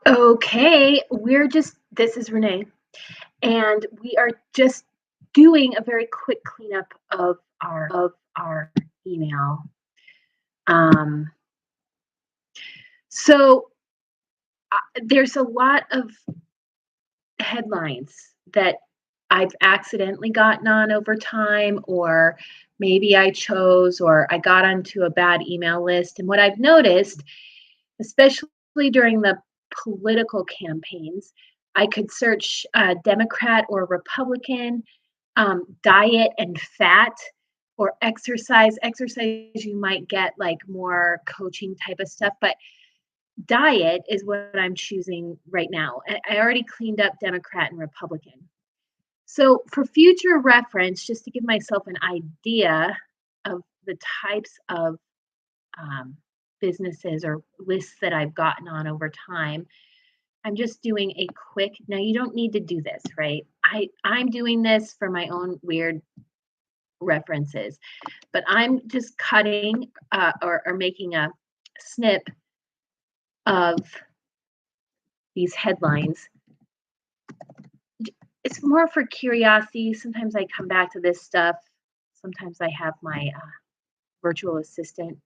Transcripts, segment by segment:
Okay, this is Renee, and we are just doing a very quick cleanup of our email. Um, so there's a lot of headlines that I've accidentally gotten on over time, or maybe I chose, or I got onto a bad email list. And what I've noticed, especially during the political campaigns, I could search Democrat or Republican, diet and fat, or exercise. Exercise, you might get like more coaching type of stuff, but diet is what I'm choosing right now. I already cleaned up Democrat and Republican. So, for future reference, just to give myself an idea of the types of um, businesses or lists that I've gotten on over time, I'm just doing a quick. Now, you don't need to do this, right? I'm doing this for my own weird references, but I'm just cutting or making a snip of these headlines. It's more for curiosity. Sometimes I come back to this stuff. Sometimes I have my virtual assistant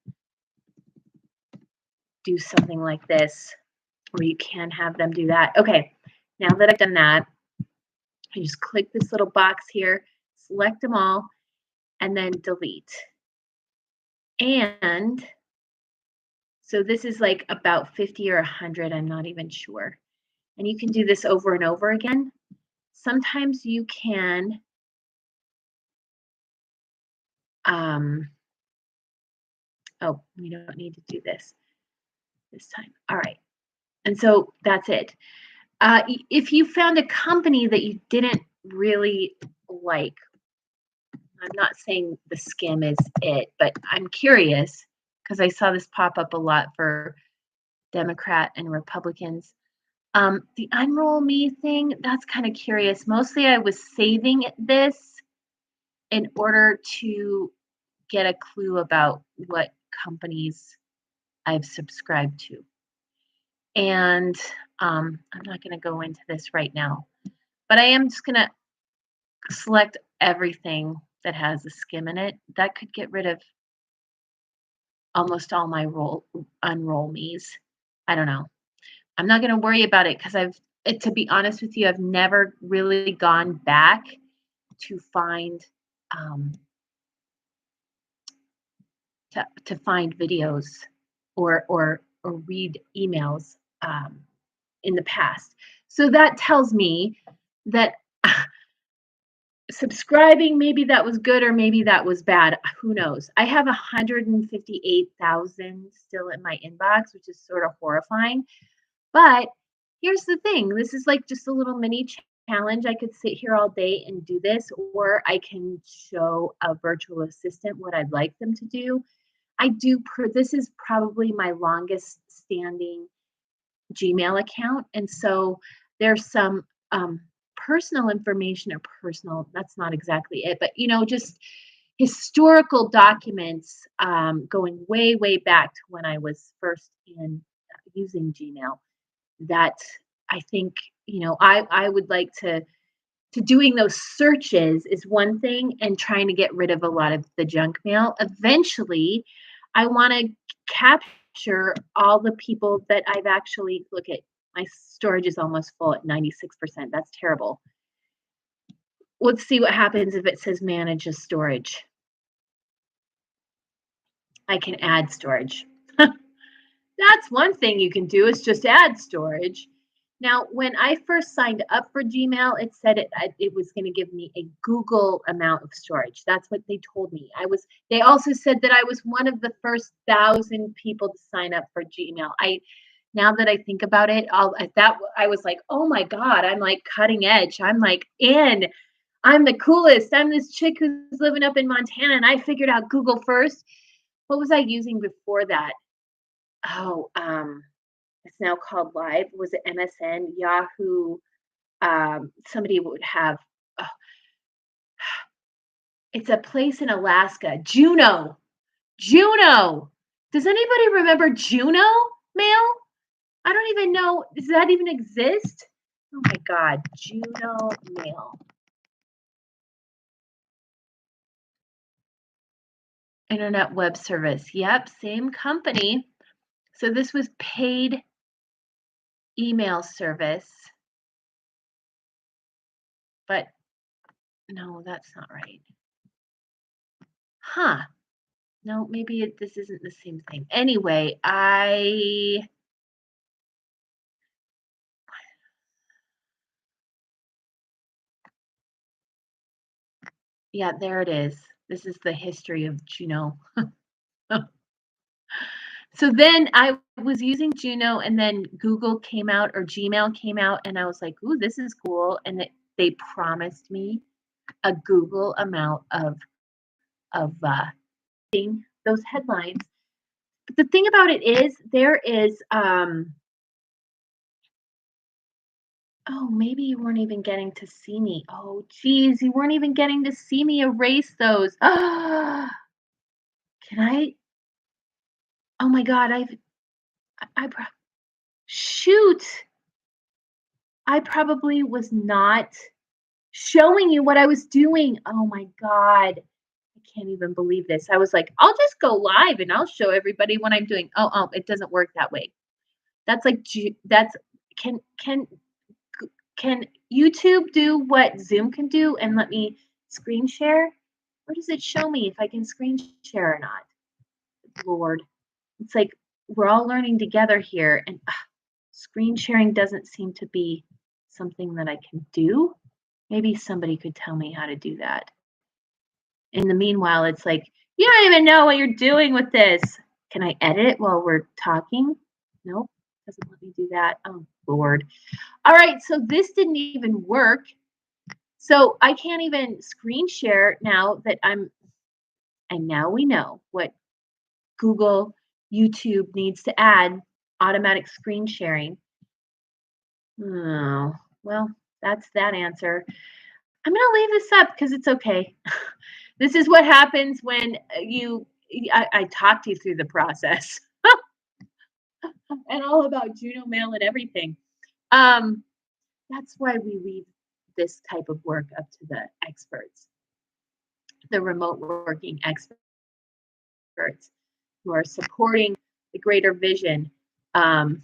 do something like this, or you can have them do that. Okay, now that I've done that, I just click this little box here, select them all, and then delete. And so this is like about 50 or 100, I'm not even sure. And you can do this over and over again. Sometimes you can oh, we don't need to do this time. All right. And so that's it. If you found a company that you didn't really like, I'm not saying the skim is it, but I'm curious because I saw this pop up a lot for Democrat and Republicans. The unroll me thing, that's kind of curious. Mostly I was saving this in order to get a clue about what companies I've subscribed to. And I'm not going to go into this right now, but I am just going to select everything that has a skim in it. That could get rid of almost all my unroll me's. I don't know. I'm not going to worry about it because to be honest with you, I've never really gone back to find um, to find videos or read emails in the past. So that tells me that subscribing, maybe that was good or maybe that was bad. Who knows? I have 158,000 still in my inbox, which is sort of horrifying. But here's the thing, this is like just a little mini challenge. I could sit here all day and do this, or I can show a virtual assistant what I'd like them to do. This is probably my longest standing Gmail account. And so there's some personal information, or personal, that's not exactly it, but just historical documents going way, way back to when I was first in using Gmail that I think, I would like to doing those searches is one thing, and trying to get rid of a lot of the junk mail. Eventually, I want to capture all the people that I've actually look at. My storage is almost full at 96%. That's terrible. Let's see what happens if it says manage a storage. I can add storage. That's one thing you can do, is just add storage. Now, when I first signed up for Gmail, it said it was going to give me a Google amount of storage. That's what they told me. They also said that I was one of the first 1,000 people to sign up for Gmail. Now that I think about it, I was like, oh my God, I'm like cutting edge. I'm like I'm the coolest. I'm this chick who's living up in Montana, and I figured out Google first. What was I using before that? Oh, it's now called Live. Was it MSN, Yahoo? Somebody would have. Oh, it's a place in Alaska. Juno. Juno. Does anybody remember Juno Mail? I don't even know, does that even exist? Oh my God, Juno Mail. Internet web service. Yep, same company. So this was paid email service, but no, that's not right. Huh. No, maybe this isn't the same thing. Anyway, yeah, there it is. This is the history of Juno. So then I was using Juno, and then Google came out or Gmail came out, and I was like, "Ooh, this is cool." And they promised me a Google amount of those headlines. But the thing about it is, there is oh, maybe you weren't even getting to see me. Oh, geez, you weren't even getting to see me erase those. Ah, can I? Oh my God, shoot. I probably was not showing you what I was doing. Oh my God. I can't even believe this. I was like, I'll just go live and I'll show everybody what I'm doing. Oh, it doesn't work that way. That's like that's can can YouTube do what Zoom can do and let me screen share? Where does it show me if I can screen share or not? Lord. It's like we're all learning together here, and screen sharing doesn't seem to be something that I can do. Maybe somebody could tell me how to do that. In the meanwhile, it's like, you don't even know what you're doing with this. Can I edit it while we're talking? Nope, doesn't let me do that. Oh, Lord. All right, so this didn't even work. So I can't even screen share now that and now we know what Google, YouTube needs to add automatic screen sharing. Oh, well, that's that answer. I'm going to leave this up because it's okay. This is what happens when I talked you through the process and all about Juno Mail and everything. Um, that's why we leave this type of work up to the experts, the remote working experts who are supporting the greater vision um,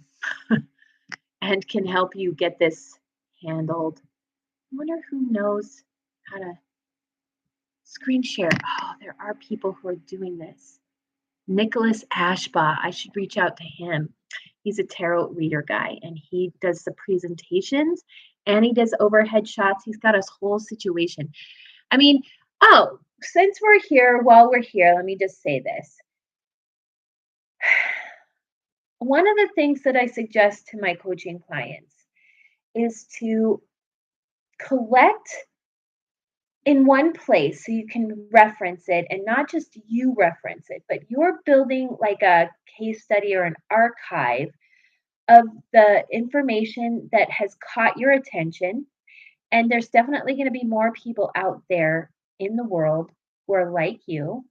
and can help you get this handled. I wonder who knows how to screen share. Oh, there are people who are doing this. Nicholas Ashbaugh, I should reach out to him. He's a tarot reader guy and he does the presentations and he does overhead shots. He's got a whole situation. I mean, oh, since we're here, while we're here, let me just say this. One of the things that I suggest to my coaching clients is to collect in one place so you can reference it and not just you reference it, but you're building like a case study or an archive of the information that has caught your attention. And there's definitely going to be more people out there in the world who are like you,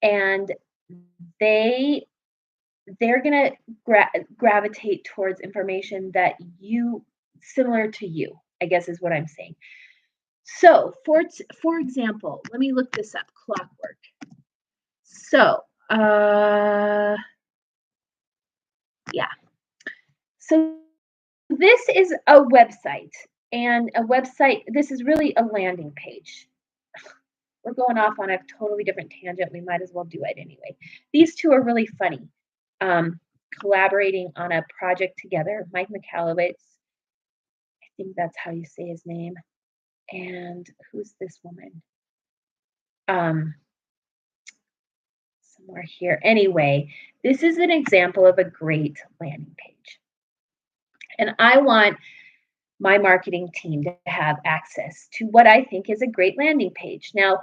and they they're going to gravitate towards information that you similar to you, I guess is what I'm saying. So, for example, let me look this up. Clockwork. So, yeah. So this is a website, and a website. This is really a landing page. We're going off on a totally different tangent. We might as well do it anyway. These two are really funny. Collaborating on a project together. Mike Michalowicz. I think that's how you say his name. And who's this woman? Somewhere here. Anyway, this is an example of a great landing page. And I want my marketing team to have access to what I think is a great landing page. Now,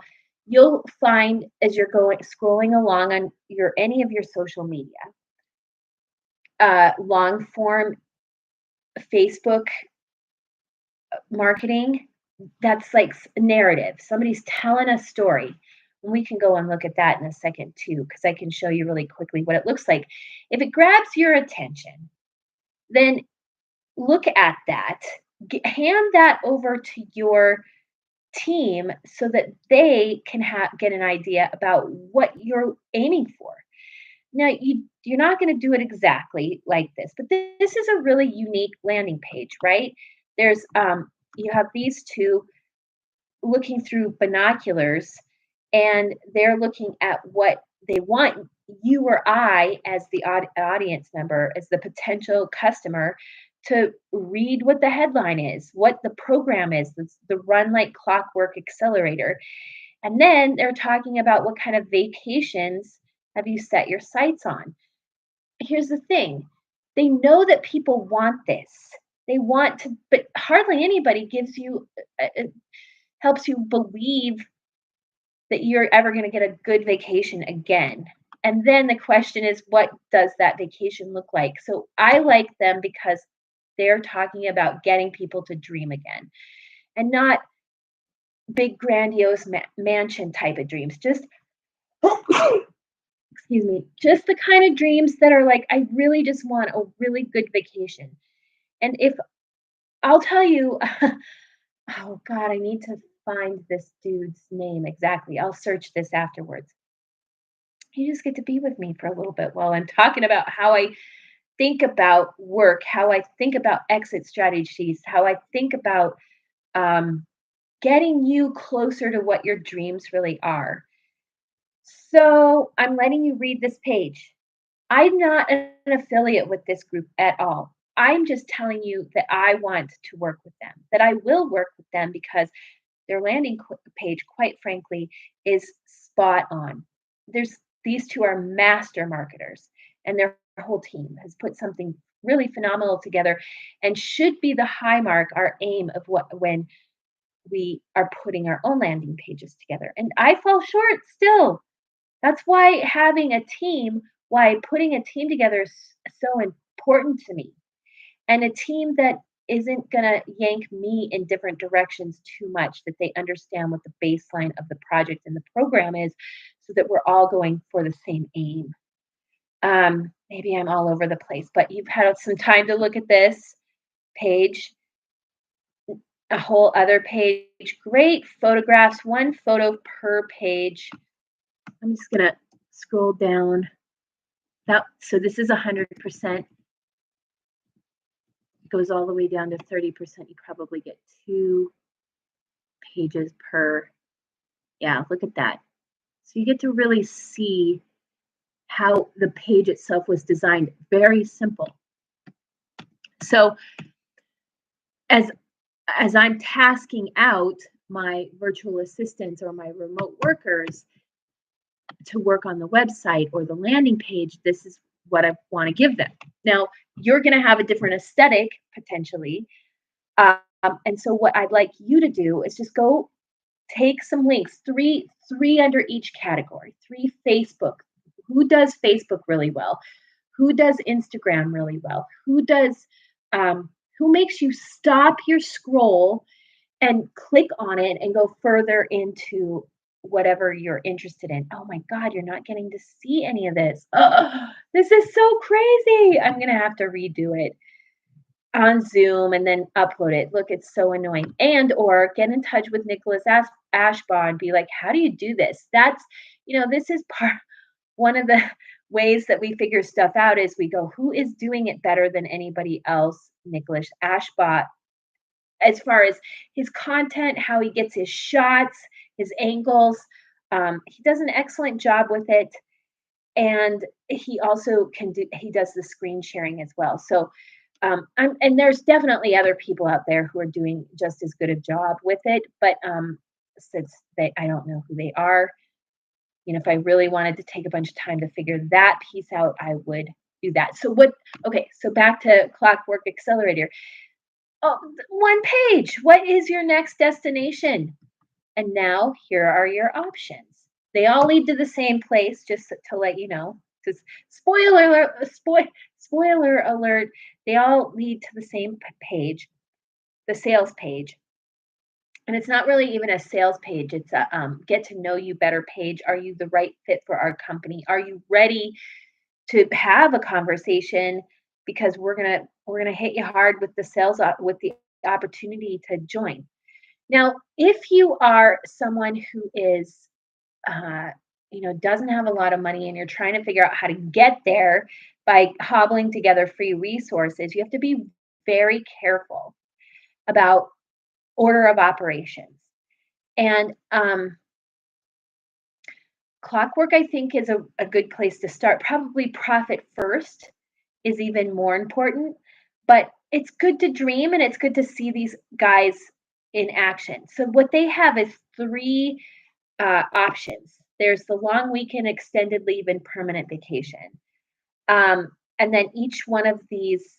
you'll find as you're scrolling along on any of your social media, long form Facebook marketing, that's like narrative. Somebody's telling a story. And we can go and look at that in a second too, because I can show you really quickly what it looks like. If it grabs your attention, then look at that, hand that over to your team so that they can get an idea about what you're aiming for. Now, you're not going to do it exactly like this, but this is a really unique landing page, right? There's you have these two looking through binoculars, and they're looking at what they want you or I, as the audience member, as the potential customer, to read what the headline is, what the program is, the Run Like Clockwork Accelerator. And then they're talking about what kind of vacations have you set your sights on. Here's the thing, they know that people want this. They want to, but hardly anybody gives you, helps you believe that you're ever going to get a good vacation again. And then the question is, what does that vacation look like? So I like them because they're talking about getting people to dream again, and not big, grandiose mansion type of dreams. Just, excuse me, just the kind of dreams that are like, I really just want a really good vacation. And if I'll tell you, oh God, I need to find this dude's name exactly. I'll search this afterwards. You just get to be with me for a little bit while I'm talking about how I think about work, how I think about exit strategies, how I think about um, getting you closer to what your dreams really are. So I'm letting you read this page. I'm not an affiliate with this group at all. I'm just telling you that I want to work with them, that I will work with them because their landing page, quite frankly, is spot on. There's These two are master marketers, and their whole team has put something really phenomenal together, and should be the high mark, our aim of what when we are putting our own landing pages together. And I fall short still. That's why putting a team together is so important to me, and a team that isn't going to yank me in different directions too much, that they understand what the baseline of the project and the program is, so that we're all going for the same aim. Maybe I'm all over the place, but you've had some time to look at this page, a whole other page, great photographs, one photo per page. I'm just going to scroll down. So this is 100%. Goes all the way down to 30%. You probably get 2 pages per. Yeah, look at that. So you get to really see how the page itself was designed. Very simple. So as I'm tasking out my virtual assistants or my remote workers to work on the website or the landing page, this is what I want to give them. Now, you're going to have a different aesthetic potentially. And so what I'd like you to do is just go take some links, three under each category, 3 Facebook. Who does Facebook really well? Who does Instagram really well? Who makes you stop your scroll and click on it and go further into whatever you're interested in? Oh my God, you're not getting to see any of this. Oh, this is so crazy. I'm going to have to redo it on Zoom and then upload it. Look, it's so annoying. And or get in touch with Nicholas Ashbaugh and be like, how do you do this? That's, this is one of the ways that we figure stuff out is we go, who is doing it better than anybody else? Nicholas Ashbaugh, as far as his content, how he gets his shots, his angles. He does an excellent job with it. And he also he does the screen sharing as well. So and there's definitely other people out there who are doing just as good a job with it, but since I don't know who they are, if I really wanted to take a bunch of time to figure that piece out, I would do that. So so back to Clockwork Accelerator. Oh, 1 page. What is your next destination? And now here are your options. They all lead to the same place, just to let you know. Because spoiler alert, they all lead to the same page, the sales page. And it's not really even a sales page. It's a get to know you better page. Are you the right fit for our company? Are you ready to have a conversation because we're gonna hit you hard with the with the opportunity to join. Now, if you are someone who is, uh, doesn't have a lot of money and you're trying to figure out how to get there by hobbling together free resources, you have to be very careful about order of operations. And clockwork, I think, is a good place to start. Probably profit first is even more important, but it's good to dream and it's good to see these guys in action. So, what they have is three options. There's the long weekend, extended leave, and permanent vacation. Um, and then each one of these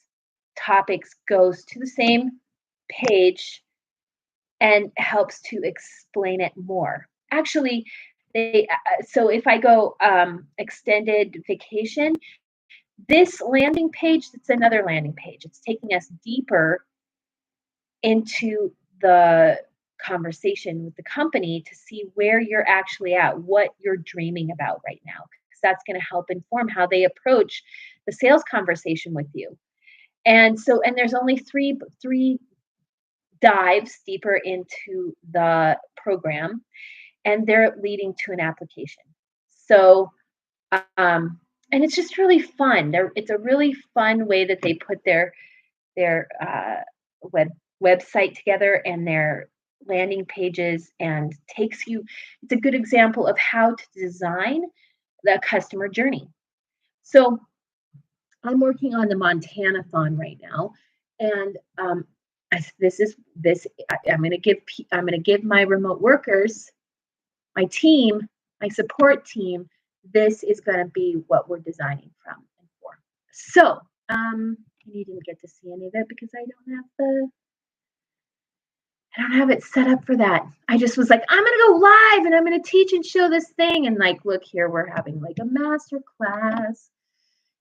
topics goes to the same page and helps to explain it more. Actually, so if I go extended vacation, this landing page, it's another landing page. It's taking us deeper into the conversation with the company to see where you're actually at, what you're dreaming about right now, because that's going to help inform how they approach the sales conversation with you. And there's only three dives deeper into the program, and they're leading to an application. So, um, and it's just really fun. It's a really fun way that they put their website together and their landing pages, and takes you. It's a good example of how to design the customer journey. So I'm working on the Montana-thon right now, and this is this. I'm going to give my remote workers, my team, my support team. This is going to be what we're designing from and for. So you didn't get to see any of it because I don't have it set up for that. I just was like, I'm gonna go live and I'm gonna teach and show this thing. And like, look here, we're having like a master class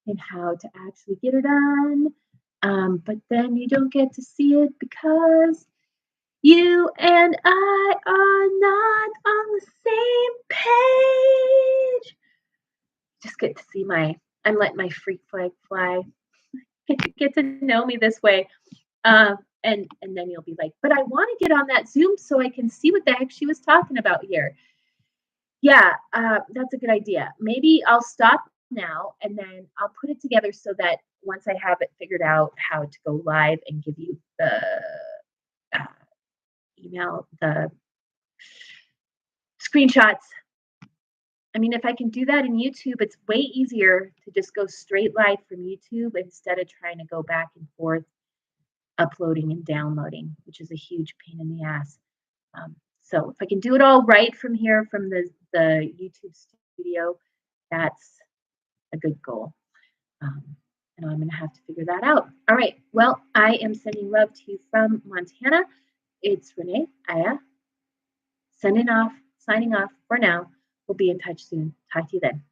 in how to actually get it done. But then you don't get to see it because you and I are not on the same page. Just get to see I'm letting my freak flag fly. Get to know me this way. And then you'll be like, but I want to get on that Zoom so I can see what the heck she was talking about here. Yeah, that's a good idea. Maybe I'll stop now and then I'll put it together so that once I have it figured out how to go live and give you the uh, the screenshots. I mean, if I can do that in YouTube, it's way easier to just go straight live from YouTube instead of trying to go back and forth uploading and downloading, which is a huge pain in the ass. So if I can do it all right from here, from the YouTube studio, that's a good goal. And I'm going to have to figure that out. All right. Well, I am sending love to you from Montana. It's Renee, Aya, signing off for now. We'll be in touch soon. Talk to you then.